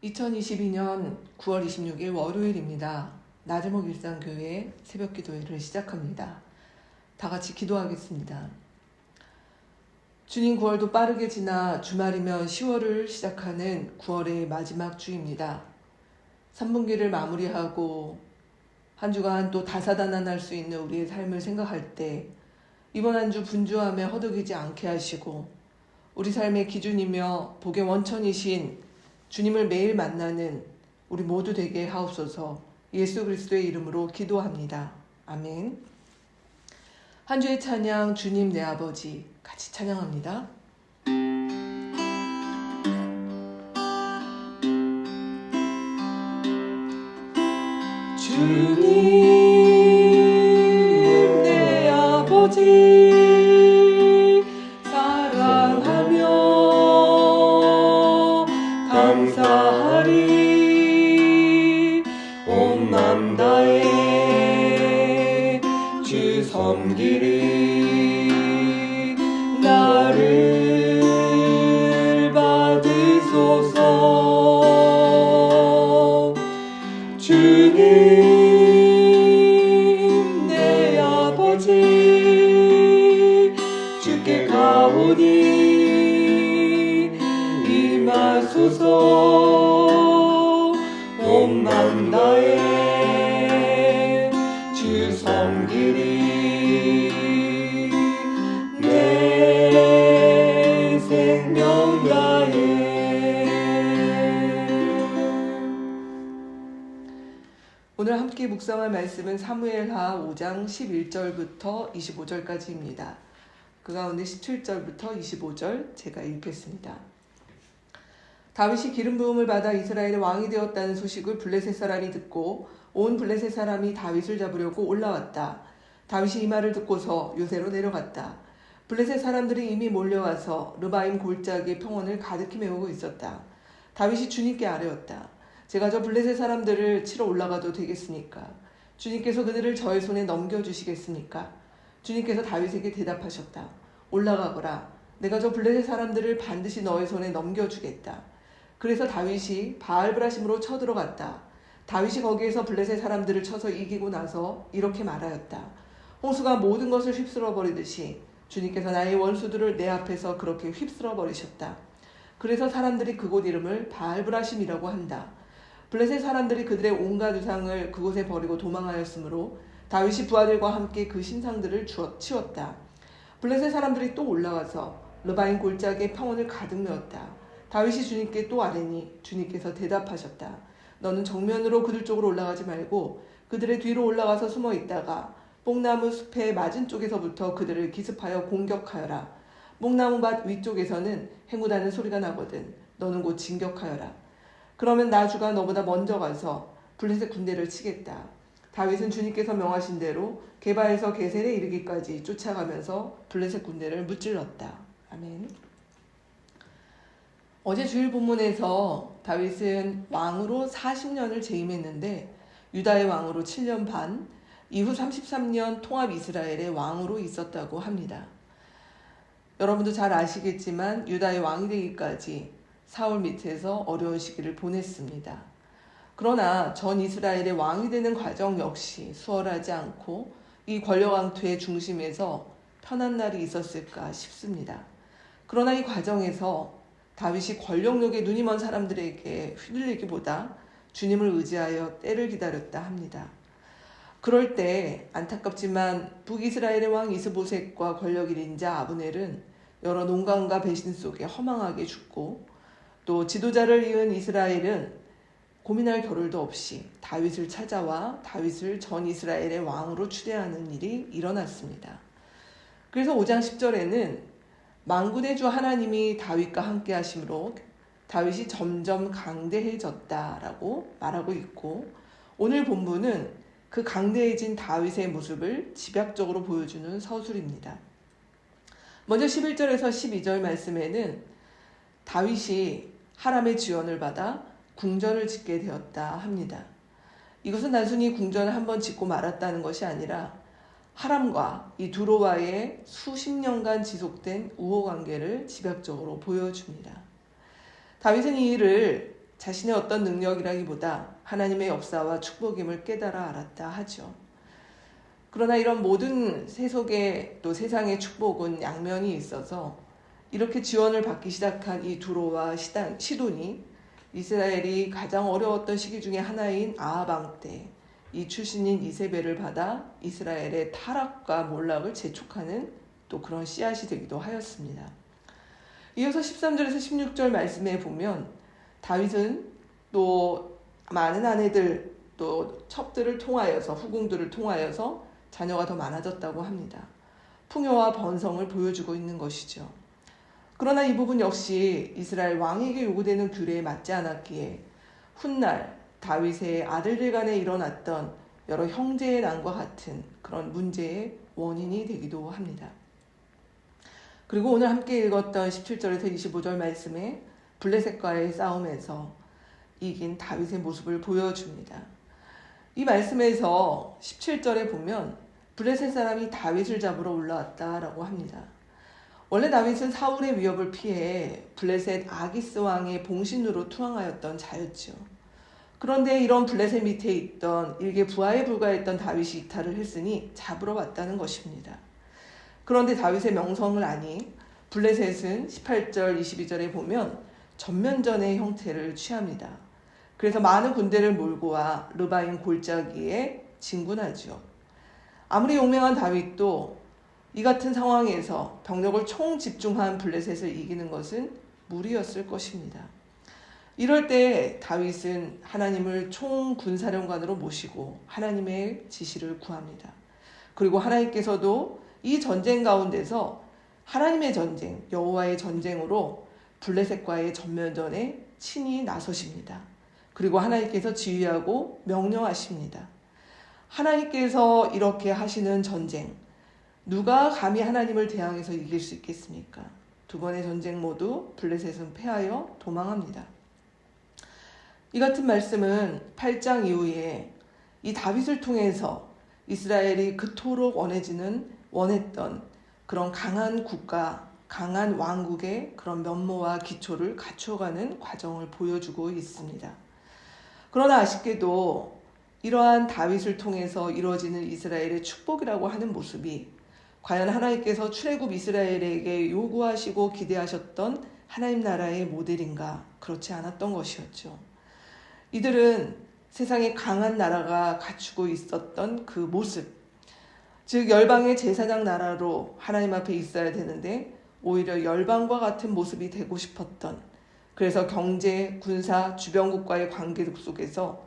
2022년 9월 26일 월요일입니다. 나제목 일상교회 새벽 기도회를 시작합니다. 다 같이 기도하겠습니다. 주님, 9월도 빠르게 지나 주말이면 10월을 시작하는 9월의 마지막 주입니다. 3분기를 마무리하고 한 주간 또 다사다난할 수 있는 우리의 삶을 생각할 때 이번 한 주 분주함에 허덕이지 않게 하시고 우리 삶의 기준이며 복의 원천이신 주님을 매일 만나는 우리 모두 되게 하옵소서. 예수 그리스도의 이름으로 기도합니다. 아멘. 한 주의 찬양 주님 내 아버지 같이 찬양합니다. 주님 내 아버지 사랑하며 감사하리 온 맘 다해 주 섬기리 나를 받으소서. 주님 내 아버지 주께 가오니 임하소서. 온 맘 다해 주 섬기리 내 생명 다해. 오늘 함께 묵상할 말씀은 사무엘하 5장 11절부터 25절까지입니다. 그 가운데 17절부터 25절 제가 읽겠습니다. 다윗이 기름 부음을 받아 이스라엘의 왕이 되었다는 소식을 블레셋 사람이 듣고 온 블레셋 사람이 다윗을 잡으려고 올라왔다. 다윗이 이 말을 듣고서 요새로 내려갔다. 블레셋 사람들이 이미 몰려와서 르바임 골짜기의 평원을 가득히 메우고 있었다. 다윗이 주님께 아뢰었다. 제가 저 블레셋 사람들을 치러 올라가도 되겠습니까? 주님께서 그들을 저의 손에 넘겨주시겠습니까? 주님께서 다윗에게 대답하셨다. 올라가거라. 내가 저 블레셋 사람들을 반드시 너의 손에 넘겨주겠다. 그래서 다윗이 바알브라심으로 쳐들어갔다. 다윗이 거기에서 블레셋 사람들을 쳐서 이기고 나서 이렇게 말하였다. 홍수가 모든 것을 휩쓸어 버리듯이 주님께서 나의 원수들을 내 앞에서 그렇게 휩쓸어 버리셨다. 그래서 사람들이 그곳 이름을 바알브라심이라고 한다. 블레셋 사람들이 그들의 온갖 우상을 그곳에 버리고 도망하였으므로 다윗이 부하들과 함께 그 신상들을 치웠다. 블레셋 사람들이 또 올라와서 르바임 골짜기의 평원을 가득 메웠다. 다윗이 주님께 또 아뢰니 주님께서 대답하셨다. 너는 정면으로 그들 쪽으로 올라가지 말고 그들의 뒤로 올라가서 숨어 있다가 뽕나무 숲의 맞은 쪽에서부터 그들을 기습하여 공격하여라. 뽕나무 밭 위쪽에서는 행우다는 소리가 나거든. 너는 곧 진격하여라. 그러면 나 주가 너보다 먼저 가서 블레셋 군대를 치겠다. 다윗은 주님께서 명하신 대로 게바에서 게셀에 이르기까지 쫓아가면서 블레셋 군대를 무찔렀다. 아멘. 어제 주일 본문에서 다윗은 왕으로 40년을 재임했는데 유다의 왕으로 7년 반, 이후 33년 통합 이스라엘의 왕으로 있었다고 합니다. 여러분도 잘 아시겠지만 유다의 왕이 되기까지 사울 밑에서 어려운 시기를 보냈습니다. 그러나 전 이스라엘의 왕이 되는 과정 역시 수월하지 않고 이 권력왕투의 중심에서 편한 날이 있었을까 싶습니다. 그러나 이 과정에서 다윗이 권력욕에 눈이 먼 사람들에게 휘둘리기보다 주님을 의지하여 때를 기다렸다 합니다. 그럴 때 안타깝지만 북이스라엘의 왕 이스보셋과 권력 1인자 아브넬은 여러 농간과 배신 속에 허망하게 죽고 또 지도자를 이은 이스라엘은 고민할 겨를도 없이 다윗을 찾아와 다윗을 전 이스라엘의 왕으로 추대하는 일이 일어났습니다. 그래서 5장 10절에는 만군의 주 하나님이 다윗과 함께 하심으로 다윗이 점점 강대해졌다라고 말하고 있고, 오늘 본문은 그 강대해진 다윗의 모습을 집약적으로 보여주는 서술입니다. 먼저 11절에서 12절 말씀에는 다윗이 하람의 지원을 받아 궁전을 짓게 되었다 합니다. 이것은 단순히 궁전을 한번 짓고 말았다는 것이 아니라 하람과 이 두로와의 수십 년간 지속된 우호관계를 집약적으로 보여줍니다. 다윗은 이 일을 자신의 어떤 능력이라기보다 하나님의 역사와 축복임을 깨달아 알았다 하죠. 그러나 이런 모든 세속의 또 세상의 축복은 양면이 있어서 이렇게 지원을 받기 시작한 이 두로와 시돈이 이스라엘이 가장 어려웠던 시기 중에 하나인 아합 왕 때 이 출신인 이세벨을 받아 이스라엘의 타락과 몰락을 재촉하는 또 그런 씨앗이 되기도 하였습니다. 이어서 13절에서 16절 말씀에 보면 다윗은 또 많은 아내들 또 첩들을 통하여서 후궁들을 통하여서 자녀가 더 많아졌다고 합니다. 풍요와 번성을 보여주고 있는 것이죠. 그러나 이 부분 역시 이스라엘 왕에게 요구되는 규례에 맞지 않았기에 훗날 다윗의 아들들 간에 일어났던 여러 형제의 난과 같은 그런 문제의 원인이 되기도 합니다. 그리고 오늘 함께 읽었던 17절에서 25절 말씀에 블레셋과의 싸움에서 이긴 다윗의 모습을 보여줍니다. 이 말씀에서 17절에 보면 블레셋 사람이 다윗을 잡으러 올라왔다라고 합니다. 원래 다윗은 사울의 위협을 피해 블레셋 아기스 왕의 봉신으로 투항하였던 자였죠. 그런데 이런 블레셋 밑에 있던 일개 부하에 불과했던 다윗이 이탈을 했으니 잡으러 왔다는 것입니다. 그런데 다윗의 명성을 아니 블레셋은 18절 22절에 보면 전면전의 형태를 취합니다. 그래서 많은 군대를 몰고 와 르바임 골짜기에 진군하죠. 아무리 용맹한 다윗도 이 같은 상황에서 병력을 총집중한 블레셋을 이기는 것은 무리였을 것입니다. 이럴 때 다윗은 하나님을 총군사령관으로 모시고 하나님의 지시를 구합니다. 그리고 하나님께서도 이 전쟁 가운데서 하나님의 전쟁, 여호와의 전쟁으로 블레셋과의 전면전에 친히 나서십니다. 그리고 하나님께서 지휘하고 명령하십니다. 하나님께서 이렇게 하시는 전쟁, 누가 감히 하나님을 대항해서 이길 수 있겠습니까? 두 번의 전쟁 모두 블레셋은 패하여 도망합니다. 이 같은 말씀은 8장 이후에 이 다윗을 통해서 이스라엘이 그토록 원했던 그런 강한 국가, 강한 왕국의 그런 면모와 기초를 갖춰가는 과정을 보여주고 있습니다. 그러나 아쉽게도 이러한 다윗을 통해서 이루어지는 이스라엘의 축복이라고 하는 모습이 과연 하나님께서 출애굽 이스라엘에게 요구하시고 기대하셨던 하나님 나라의 모델인가? 그렇지 않았던 것이었죠. 이들은 세상에 강한 나라가 갖추고 있었던 그 모습, 즉 열방의 제사장 나라로 하나님 앞에 있어야 되는데 오히려 열방과 같은 모습이 되고 싶었던, 그래서 경제, 군사, 주변국과의 관계 속에서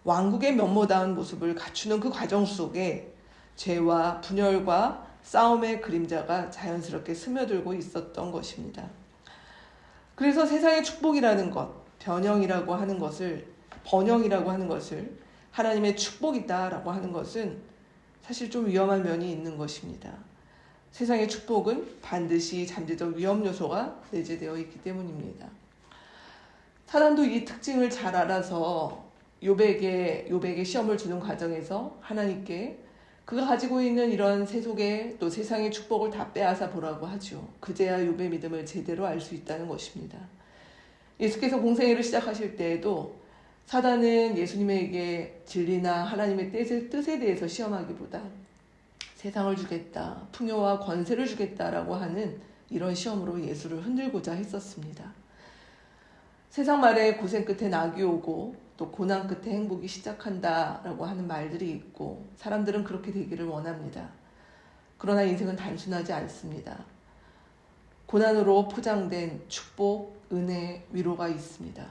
왕국의 면모다운 모습을 갖추는 그 과정 속에 죄와 분열과 싸움의 그림자가 자연스럽게 스며들고 있었던 것입니다. 그래서 세상의 축복이라는 것, 번영이라고 하는 것을 하나님의 축복이다라고 하는 것은 사실 좀 위험한 면이 있는 것입니다. 세상의 축복은 반드시 잠재적 위험 요소가 내재되어 있기 때문입니다. 사단도 이 특징을 잘 알아서 욥에게 시험을 주는 과정에서 하나님께 그가 가지고 있는 이런 세속의 또 세상의 축복을 다 빼앗아 보라고 하죠. 그제야 욥의 믿음을 제대로 알 수 있다는 것입니다. 예수께서 공생애를 시작하실 때에도 사단은 예수님에게 진리나 하나님의 뜻에 대해서 시험하기보다 세상을 주겠다, 풍요와 권세를 주겠다라고 하는 이런 시험으로 예수를 흔들고자 했었습니다. 세상 말에 고생 끝에 낙이 오고 또 고난 끝에 행복이 시작한다라고 하는 말들이 있고 사람들은 그렇게 되기를 원합니다. 그러나 인생은 단순하지 않습니다. 고난으로 포장된 축복, 은혜, 위로가 있습니다.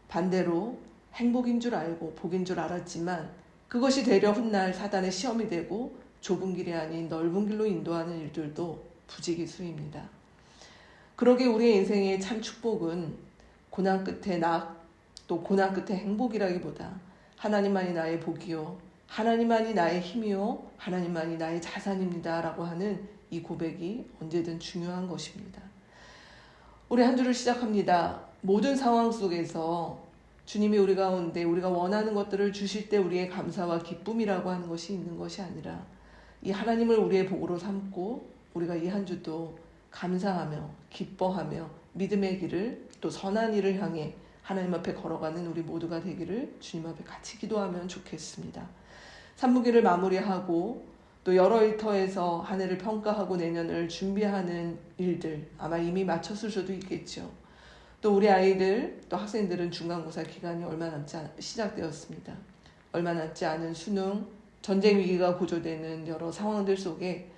반대로 행복인 줄 알고 복인 줄 알았지만 그것이 되려 훗날 사단의 시험이 되고 좁은 길이 아닌 넓은 길로 인도하는 일들도 부지기수입니다. 그러게 우리의 인생의 참 축복은 고난 끝에 낙, 또 고난 끝에 행복이라기보다 하나님만이 나의 복이요, 하나님만이 나의 힘이요, 하나님만이 나의 자산입니다 라고 하는 이 고백이 언제든 중요한 것입니다. 우리 한 주를 시작합니다. 모든 상황 속에서 주님이 우리 가운데 우리가 원하는 것들을 주실 때 우리의 감사와 기쁨이라고 하는 것이 있는 것이 아니라 이 하나님을 우리의 복으로 삼고 우리가 이 한 주도 감사하며 기뻐하며 믿음의 길을 또 선한 일을 향해 하나님 앞에 걸어가는 우리 모두가 되기를 주님 앞에 같이 기도하면 좋겠습니다. 삼부기를 마무리하고 또 여러 일터에서 한 해를 평가하고 내년을 준비하는 일들 아마 이미 마쳤을 수도 있겠죠. 또 우리 아이들 또 학생들은 중간고사 기간이 얼마 남지 시작되었습니다. 얼마 남지 않은 수능, 전쟁 위기가 고조되는 여러 상황들 속에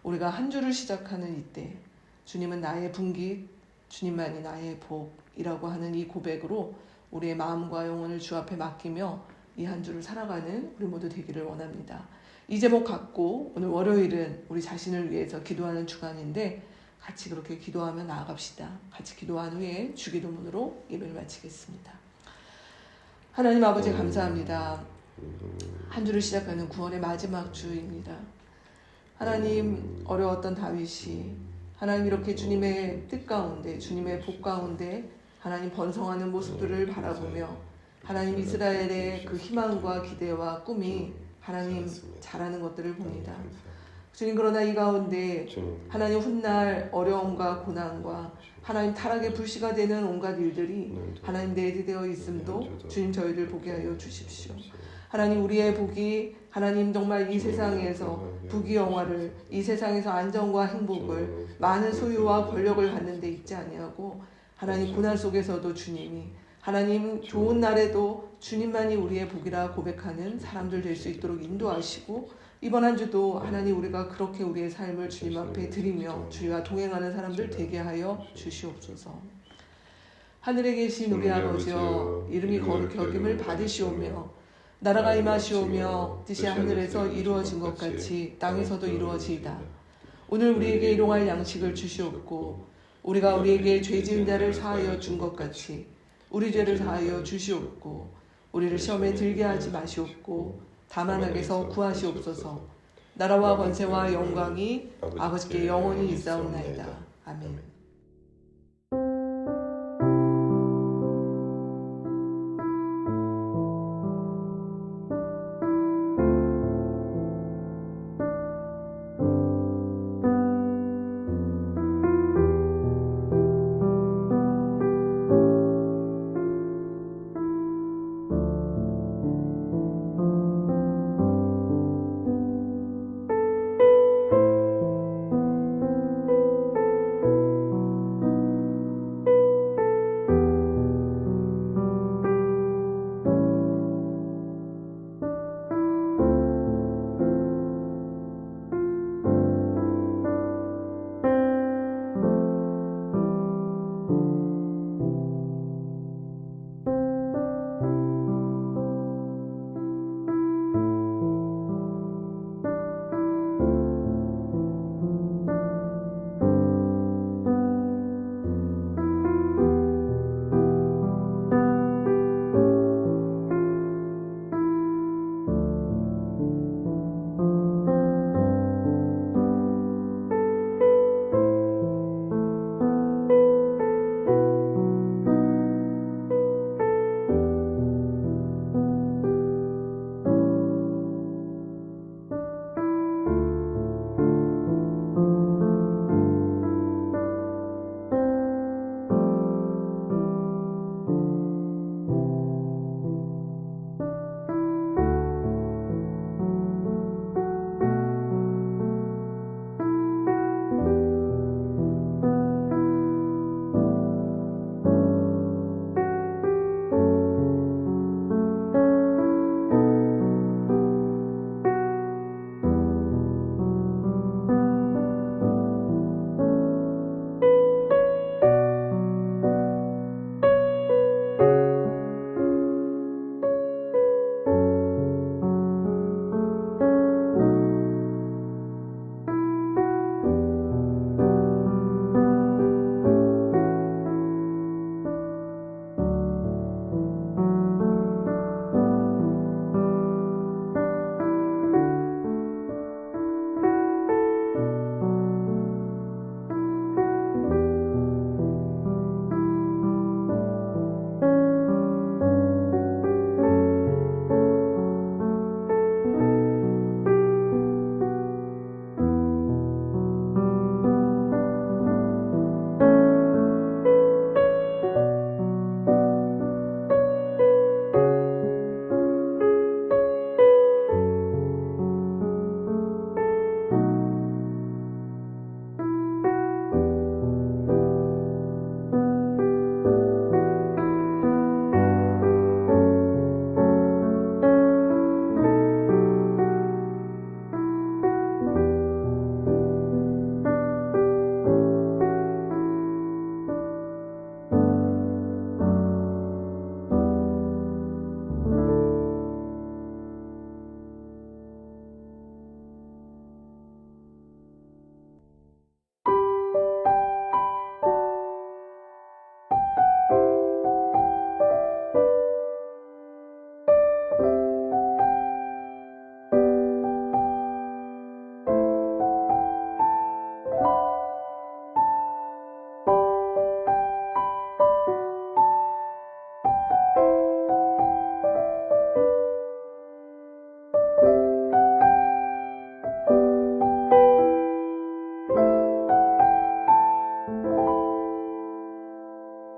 우리가 한 주를 시작하는 이때 주님은 나의 분깃, 주님만이 나의 복이라고 하는 이 고백으로 우리의 마음과 영혼을 주 앞에 맡기며 이 한 주를 살아가는 우리 모두 되기를 원합니다. 이 제목 갖고 오늘 월요일은 우리 자신을 위해서 기도하는 주간인데 같이 그렇게 기도하며 나아갑시다. 같이 기도한 후에 주기도문으로 예배를 마치겠습니다. 하나님 아버지 감사합니다. 한 주를 시작하는 9월의 마지막 주입니다. 하나님 어려웠던 다윗이 하나님 이렇게 주님의 뜻 가운데 주님의 복 가운데 하나님 번성하는 모습들을 바라보며 하나님 이스라엘의 그 희망과 기대와 꿈이 하나님 자라는 것들을 봅니다. 주님 그러나 이 가운데 하나님 훗날 어려움과 고난과 하나님 타락의 불씨가 되는 온갖 일들이 하나님 내재되어 있음도 주님 저희들 보게 하여 주십시오. 하나님 우리의 복이 하나님 정말 이 세상에서 부귀영화를 이 세상에서 안정과 행복을 많은 소유와 권력을 갖는 데 있지 아니하고 하나님 고난 속에서도 주님이 하나님 좋은 날에도 주님만이 우리의 복이라 고백하는 사람들 될 수 있도록 인도하시고 이번 한 주도 하나님 우리가 그렇게 우리의 삶을 주님 앞에 드리며 주님과 동행하는 사람들 되게 하여 주시옵소서. 하늘에 계신 우리 아버지여 이름이 거룩히 여김을 받으시오며 나라가 임하시오며 뜻이 하늘에서 이루어진 것 같이 땅에서도 이루어지이다. 오늘 우리에게 일용할 양식을 주시옵고 우리가 우리에게 죄 지은 자를 사하여 준 것 같이 우리 죄를 사하여 주시옵고 우리를 시험에 들게 하지 마시옵고 다만 악에서 구하시옵소서. 나라와 권세와 영광이 아버지께 영원히 있사옵나이다. 아멘.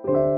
주